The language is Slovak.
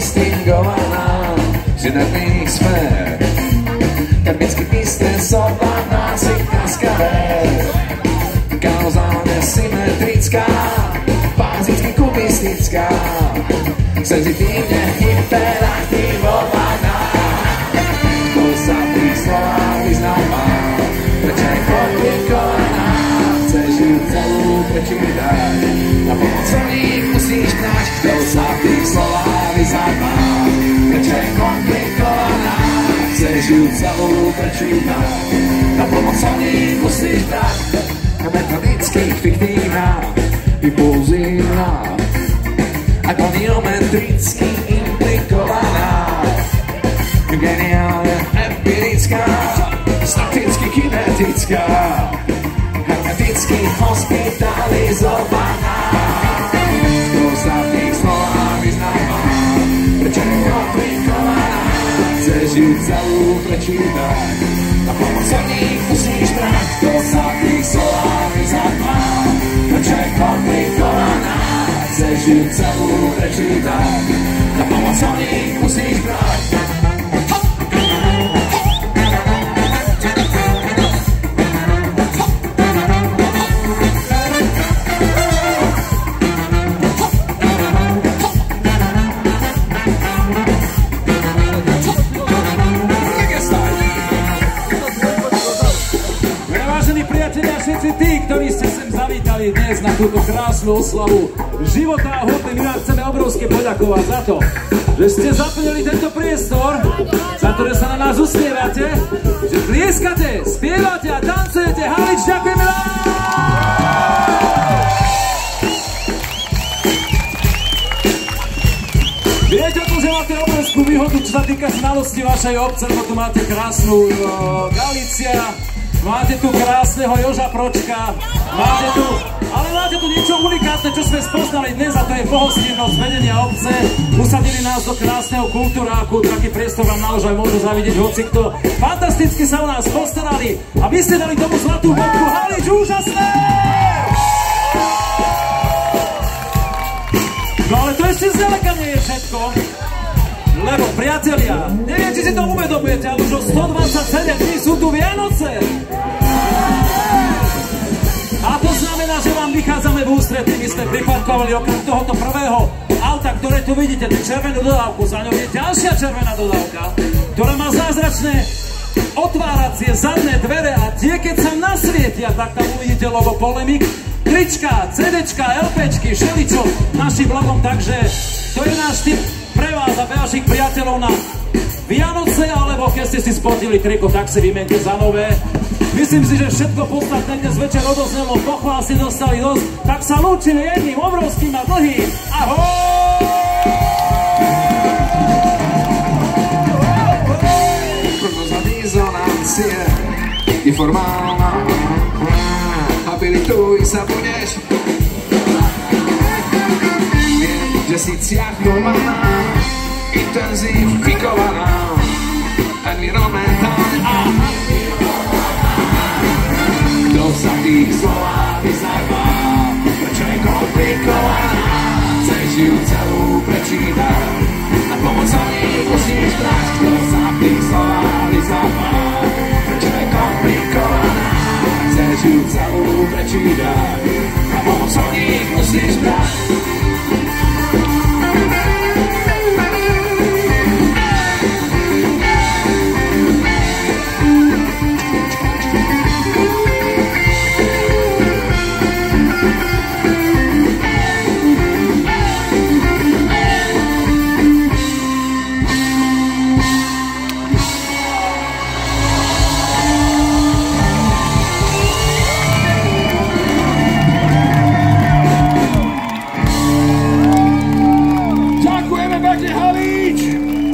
distingovaná, že na nich smer. Termicky vystresovaná, si kaskavé, kauzálne symetrická, bázicky kubistická, senzitívne hyperaktivovaná. To sa v tých slovách vyznáva, prečo je komplikovaná, chceš ju celú prečítať, na pomoc nich musíš nájsť. To sa v tých slovách vyznáva, prečo je komplikovaná, chceš ju celú prečítať, na pomoc nich musíš brať. Metodicky fiktívna, impulzívna, ako geometricky implikovaná, geniálne empirická, staticky kinetická, hermeticky hospitalizovaná. To sa v tých slovách vyznáva, prečo je komplikovaná, chceš ju celú prečítať, na pomoc nich musíš brať. To sa v tých slovách vyznáva, prečo je komplikovaná, chceš ju celú prečítať, na pomoc nich musíš brať. Tí, ktorí ste sem zavítali dnes na túto krásnu oslavu života a hudby, my vám chceme obrovsky poďakovať za to, že ste zaplnili tento priestor, za to, že sa na nás usmievate, že tlieskate, spievate a tancujete. Halič, ďakujeme vám! Viete o tom, že máte obrovskú výhodu, čo sa týka znalosti vašej obce, lebo tu máte krásnu Galícia, máte tu krásneho Joža Pročka, máte tu niečo unikátne, čo sme spoznali dnes, a to je pohostinnosť vedenia obce. Usadili nás do krásneho kultúráku, taký priestor vám naozaj môžu zavidieť hocikto. Fantasticky sa o nás postarali a vy ste dali tomu zlatú bodku. Halič, úžasné! No ale to ešte zďaleka nie je všetko. Lebo, priatelia, neviem, či si to uvedomujete, ale už o 127 dní sú tu Vianoce. A to znamená, že vám vychádzame v ústretí. My sme priparkovali okrem tohoto prvého auta, ktoré tu vidíte, tú červenú dodávku. Za ňou je ďalšia červená dodávka, ktorá má zázračné otváracie zadné dvere a tie, keď sa nasvietia, tak tam uvidíte logo Polemik, trička, CDčka, LPčky, všeličo našim logom. Takže to je náš tip pre vás a pre vašich priateľov na Vianoce, alebo keď ste si spotili triko, tak si vymente za nové. Myslím si, že všetko podstatné dnes večer odoznelo, pochvál si dostali dosť, tak sa lúčime jedným obrovským a dlhým ahoj! Prognoza disonancie je formálna, habilituj sa budeš, viem, že si ciachovaná, intenzifikovaná, environmentálne a kto sa tých slovách vyznáva, prečo je komplikovaná, chceš ju celú prečítať, na pomoc nich musíš brať. Kto sa tých slovách vyznáva, prečo je komplikovaná, chceš ju celú prečítať,